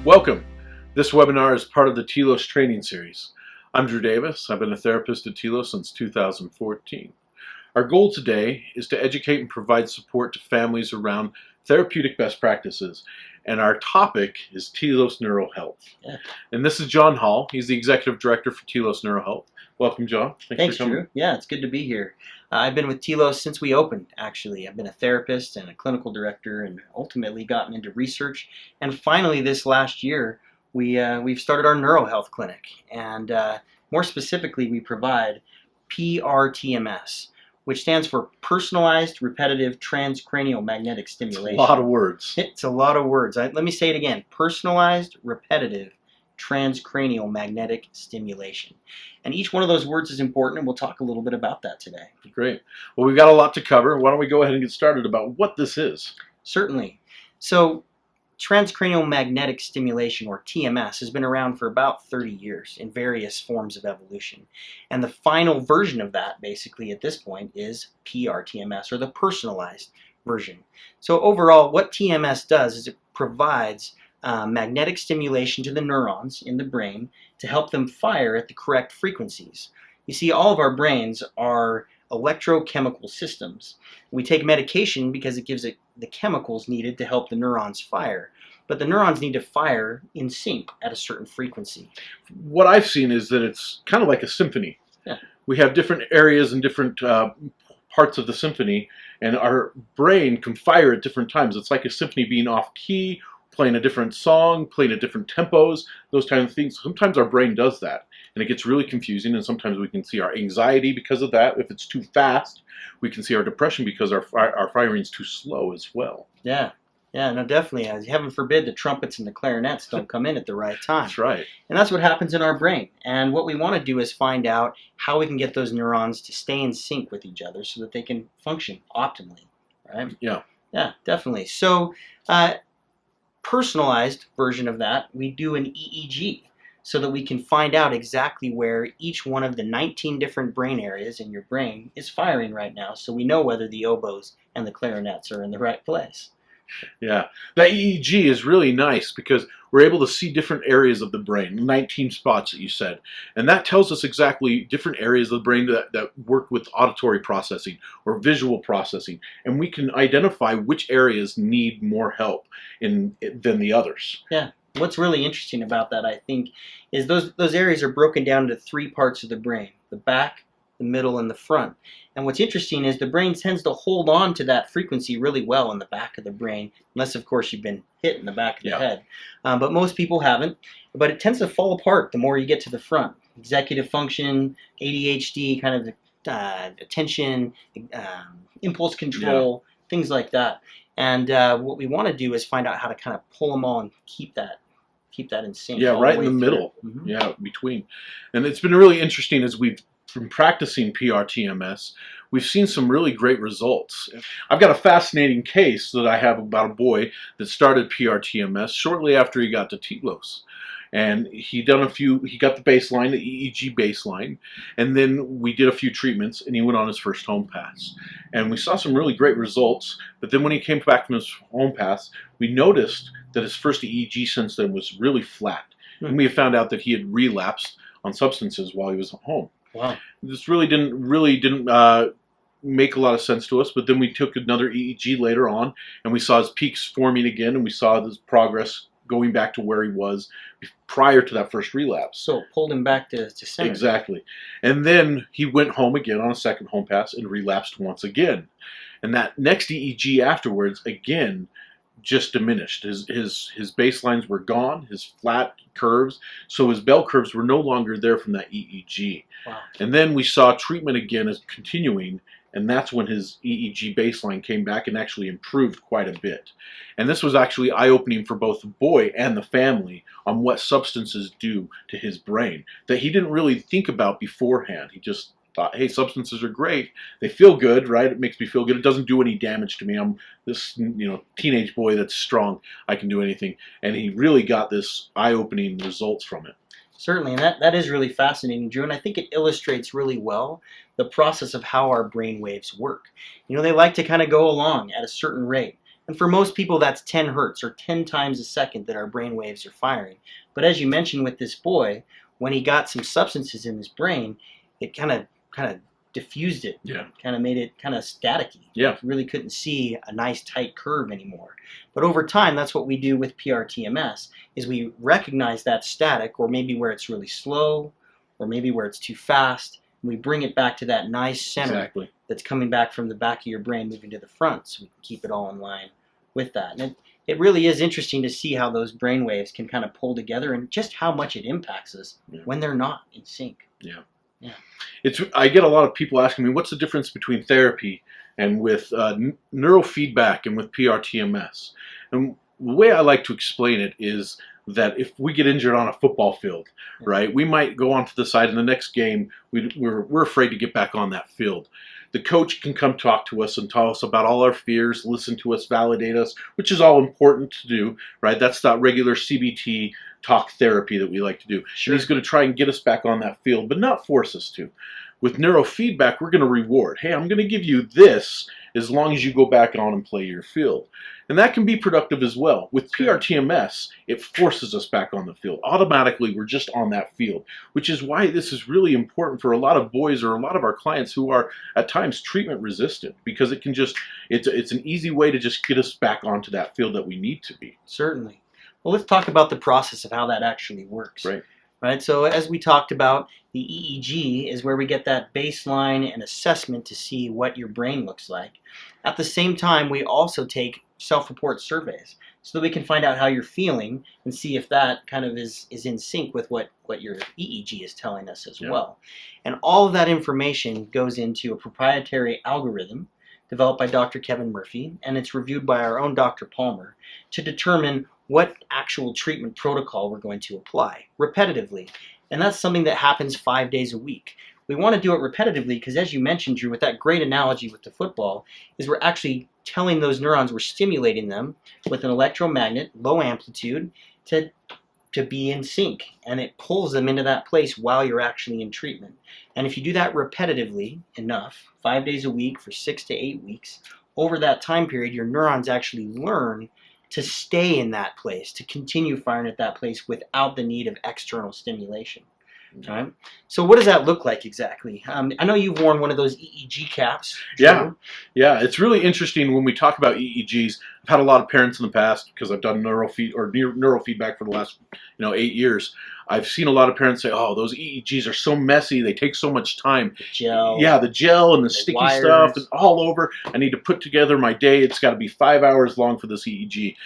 Welcome. This webinar is part of the TELOS training series. I'm Drew Davis. I've been a therapist at TELOS since 2014. Our goal today is to educate and provide support to families around therapeutic best practices. And our topic is TELOS Neurohealth. Yeah. And this is John Hall. He's the Executive Director for TELOS Neurohealth. Welcome, John. Thanks, Drew. Yeah, it's good to be here. I've been with TELOS since we opened, actually. I've been a therapist and a clinical director and ultimately gotten into research. And finally, this last year, we've started our neurohealth clinic. And more specifically, we provide PrTMS, which stands for Personalized Repetitive Transcranial Magnetic Stimulation. It's a lot of words. It's a lot of words. Let me say it again. Personalized Repetitive Transcranial Magnetic Stimulation. And each one of those words is important, and we'll talk a little bit about that today. Great. Well, we've got a lot to cover. Why don't we go ahead and get started about what this is? Certainly. So, transcranial magnetic stimulation, or TMS, has been around for about 30 years in various forms of evolution. And the final version of that, basically, at this point, is PrTMS, or the personalized version. So overall, what TMS does is it provides magnetic stimulation to the neurons in the brain to help them fire at the correct frequencies. You see, all of our brains are electrochemical systems. We take medication because it gives it the chemicals needed to help the neurons fire. But the neurons need to fire in sync at a certain frequency. What I've seen is that it's kind of like a symphony. Yeah. We have different areas and different parts of the symphony, and our brain can fire at different times. It's like a symphony being off key, playing a different song, playing at different tempos, those kind of things. Sometimes our brain does that, and it gets really confusing, and sometimes we can see our anxiety because of that. If it's too fast, we can see our depression because our firing is too slow as well. Yeah, no, definitely. Heaven forbid the trumpets and the clarinets don't come in at the right time. That's right. And that's what happens in our brain. And what we want to do is find out how we can get those neurons to stay in sync with each other so that they can function optimally, right? Yeah. Yeah, definitely. So, personalized version of that, we do an EEG so that we can find out exactly where each one of the 19 different brain areas in your brain is firing right now, so we know whether the oboes and the clarinets are in the right place. Yeah, that EEG is really nice because we're able to see different areas of the brain, 19 spots that you said, and that tells us exactly different areas of the brain that work with auditory processing or visual processing, and we can identify which areas need more help than the others. Yeah. What's really interesting about that, I think, is those areas are broken down into 3 parts of the brain: the back, the middle, and the front. And what's interesting is the brain tends to hold on to that frequency really well in the back of the brain, unless, of course, you've been hit in the back of the head. But most people haven't. But it tends to fall apart the more you get to the front. Executive function, ADHD, kind of attention, impulse control, things like that. And what we want to do is find out how to kind of pull them all and keep that in sync. Yeah, right in the middle. Mm-hmm. Yeah, between. And it's been really interesting as we've been practicing PrTMS. We've seen some really great results. I've got a fascinating case that I have about a boy that started PrTMS shortly after he got to TELOS. And he got the baseline, the EEG baseline, and then we did a few treatments, and he went on his first home pass. And we saw some really great results, but then when he came back from his home pass, we noticed that his first EEG since then was really flat. And we found out that he had relapsed on substances while he was at home. Wow. This really didn't make a lot of sense to us, but then we took another EEG later on, and we saw his peaks forming again, and we saw his progress going back to where he was prior to that first relapse. So it pulled him back to center. Exactly. And then he went home again on a second home pass and relapsed once again. And that next EEG afterwards, again, just diminished. His baselines were gone, his flat curves, so his bell curves were no longer there from that EEG. Wow. And then we saw treatment again as continuing, and that's when his EEG baseline came back and actually improved quite a bit. And this was actually eye-opening for both the boy and the family on what substances do to his brain that he didn't really think about beforehand. He just thought, hey, substances are great. They feel good, right? It makes me feel good. It doesn't do any damage to me. I'm this, teenage boy that's strong. I can do anything. And he really got this eye-opening results from it. Certainly, and that is really fascinating, Drew, and I think it illustrates really well the process of how our brain waves work. They like to kind of go along at a certain rate. And for most people, that's 10 hertz or 10 times a second that our brain waves are firing. But as you mentioned with this boy, when he got some substances in his brain, it kind of diffused it. Yeah. Kind of made it kind of staticky. Yeah. You really couldn't see a nice tight curve anymore. But over time, that's what we do with PrTMS, is we recognize that static, or maybe where it's really slow, or maybe where it's too fast, and we bring it back to that nice center. Exactly. That's coming back from the back of your brain moving to the front, so we can keep it all in line with that. And it really is interesting to see how those brain waves can kind of pull together and just how much it impacts us when they're not in sync. Yeah. Yeah. I get a lot of people asking me, what's the difference between therapy and with neurofeedback and with PrTMS? And the way I like to explain it is that if we get injured on a football field, right, we might go onto the side in the next game, we're afraid to get back on that field. The coach can come talk to us and tell us about all our fears, listen to us, validate us, which is all important to do, right? That's that regular CBT talk therapy that we like to do. Sure. And he's going to try and get us back on that field, but not force us to. With neurofeedback, we're going to reward. Hey, I'm going to give you this as long as you go back on and play your field. And that can be productive as well. With PrTMS, it forces us back on the field. Automatically, we're just on that field, which is why this is really important for a lot of boys or a lot of our clients who are at times treatment resistant, because it can just, it's an easy way to just get us back onto that field that we need to be. Certainly. Well, let's talk about the process of how that actually works. Right. So as we talked about, the EEG is where we get that baseline and assessment to see what your brain looks like. At the same time, we also take self-report surveys so that we can find out how you're feeling and see if that kind of is in sync with what your EEG is telling us as well. And all of that information goes into a proprietary algorithm developed by Dr. Kevin Murphy, and it's reviewed by our own Dr. Palmer to determine what actual treatment protocol we're going to apply repetitively. And that's something that happens 5 days a week. We want to do it repetitively because, as you mentioned, Drew, with that great analogy with the football, is we're actually telling those neurons, we're stimulating them with an electromagnet, low amplitude, to be in sync. And it pulls them into that place while you're actually in treatment. And if you do that repetitively enough, 5 days a week for 6 to 8 weeks, over that time period, your neurons actually learn to stay in that place, to continue firing at that place without the need of external stimulation. Right? So what does that look like exactly? I know you've worn one of those EEG caps. Yeah, it's really interesting when we talk about EEGs. I've had a lot of parents in the past, because I've done neurofeedback for the last 8 years. I've seen a lot of parents say, "Oh, those EEGs are so messy. They take so much time." The gel. Yeah, the gel and the sticky wires. stuff and all over. I need to put together my day. It's got to be 5 hours long for this EEG.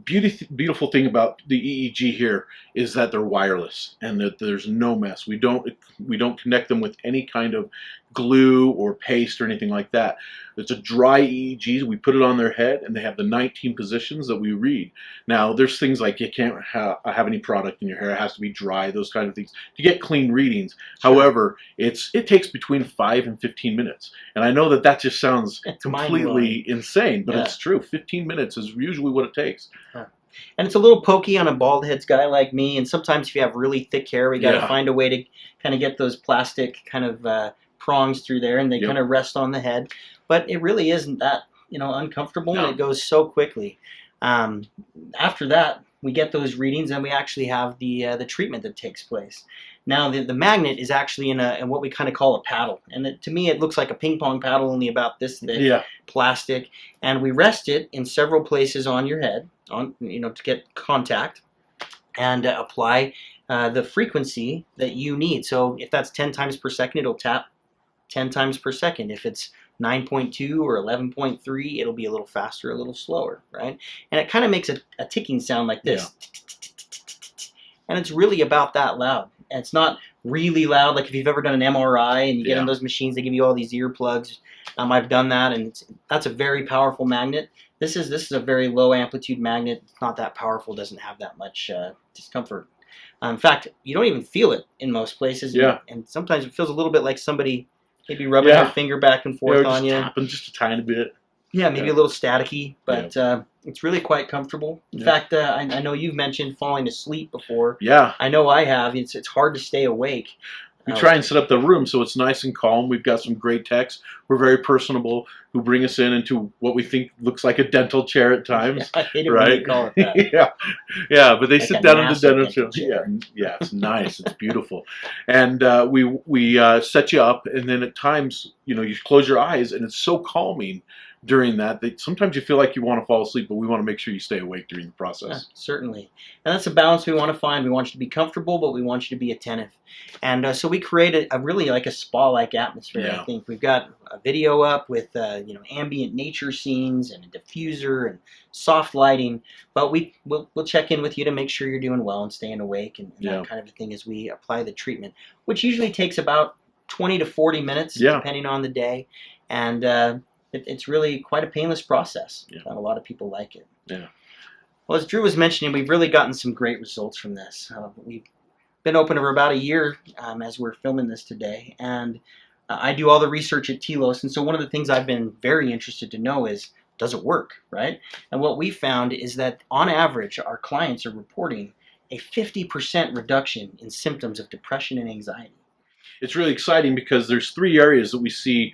Beautiful thing about the EEG here is that they're wireless and that there's no mess. We don't connect them with any kind of glue or paste or anything like that. It's a dry EEG. We put it on their head, and they have the 19 positions that we read. Now, there's things like you can't have any product in your hair. It has to be dry, those kind of things, to get clean readings. Sure. However, it takes between 5 and 15 minutes. And I know that just sounds completely insane, but it's true. 15 minutes is usually what it takes. And it's a little pokey on a bald heads guy like me, and sometimes if you have really thick hair, we got to find a way to kind of get those plastic kind of prongs through there, and they kind of rest on the head. But it really isn't that uncomfortable, and it goes so quickly. After that, we get those readings, and we actually have the treatment that takes place. Now, the magnet is actually in what we kind of call a paddle, and to me, it looks like a ping pong paddle, only about this thick, plastic. And we rest it in several places on your head, to get contact, and apply the frequency that you need. So if that's 10 times per second, it'll tap 10 times per second. If it's 9.2 or 11.3, it'll be a little faster, a little slower, right? And it kind of makes a ticking sound like this. And it's really about that loud. And it's not really loud, like if you've ever done an MRI and you get in those machines, they give you all these earplugs. I've done that, and that's a very powerful magnet. This is a very low amplitude magnet. It's not that powerful, doesn't have that much discomfort. In fact, you don't even feel it in most places. And sometimes it feels a little bit like somebody maybe rubbing their finger back and forth on you. Tapping just a tiny bit. Yeah, maybe a little staticky, but it's really quite comfortable. In fact, I know you've mentioned falling asleep before. Yeah. I know I have. It's hard to stay awake. We try and set up the room so it's nice and calm. We've got some great techs. We're very personable, who bring us into what we think looks like a dental chair at times. I hate it right? when you call it that. yeah, but they Like sit a down in the massive dental dental chair. chair. Yeah, it's nice. It's beautiful. And we set you up, and then at times, you close your eyes, and it's so calming during that sometimes you feel like you want to fall asleep, but we want to make sure you stay awake during the process. Yeah, certainly. And that's a balance we want to find. We want you to be comfortable, but we want you to be attentive. And so we create a really like a spa-like atmosphere. Yeah. I think we've got a video up with ambient nature scenes and a diffuser and soft lighting. But we'll check in with you to make sure you're doing well and staying awake and that kind of a thing as we apply the treatment, which usually takes about 20 to 40 minutes, depending on the day. And it's really quite a painless process. Yeah. A lot of people like it. Yeah. Well, as Drew was mentioning, we've really gotten some great results from this. We've been open for about a year as we're filming this today, and I do all the research at Telos, and so one of the things I've been very interested to know is, does it work, right? And what we found is that on average, our clients are reporting a 50% reduction in symptoms of depression and anxiety. It's really exciting because there's 3 areas that we see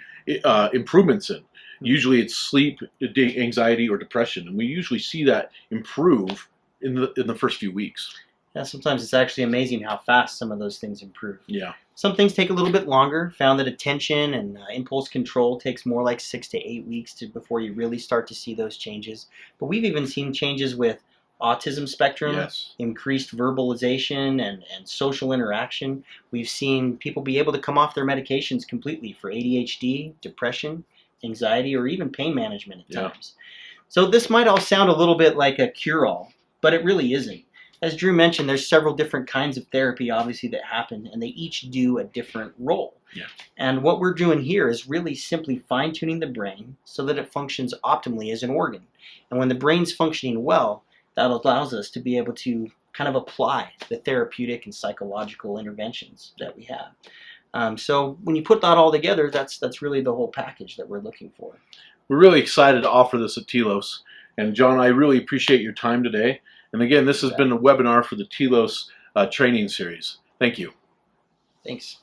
improvements in. Usually it's sleep, anxiety, or depression, and we usually see that improve in the first few weeks. Yeah, sometimes it's actually amazing how fast some of those things improve. Yeah. Some things take a little bit longer. Found that attention and impulse control takes more like 6 to 8 weeks before you really start to see those changes. But we've even seen changes with autism spectrum, increased verbalization and social interaction. We've seen people be able to come off their medications completely for ADHD, depression, anxiety, or even pain management at times. So this might all sound a little bit like a cure-all, but it really isn't. As Drew mentioned, there's several different kinds of therapy, obviously, that happen, and they each do a different role. Yeah. And what we're doing here is really simply fine-tuning the brain so that it functions optimally as an organ. And when the brain's functioning well, that allows us to be able to kind of apply the therapeutic and psychological interventions that we have. So when you put that all together, that's really the whole package that we're looking for. We're really excited to offer this at Telos. And John, I really appreciate your time today. And again, this has been a webinar for the Telos training series. Thank you. Thanks.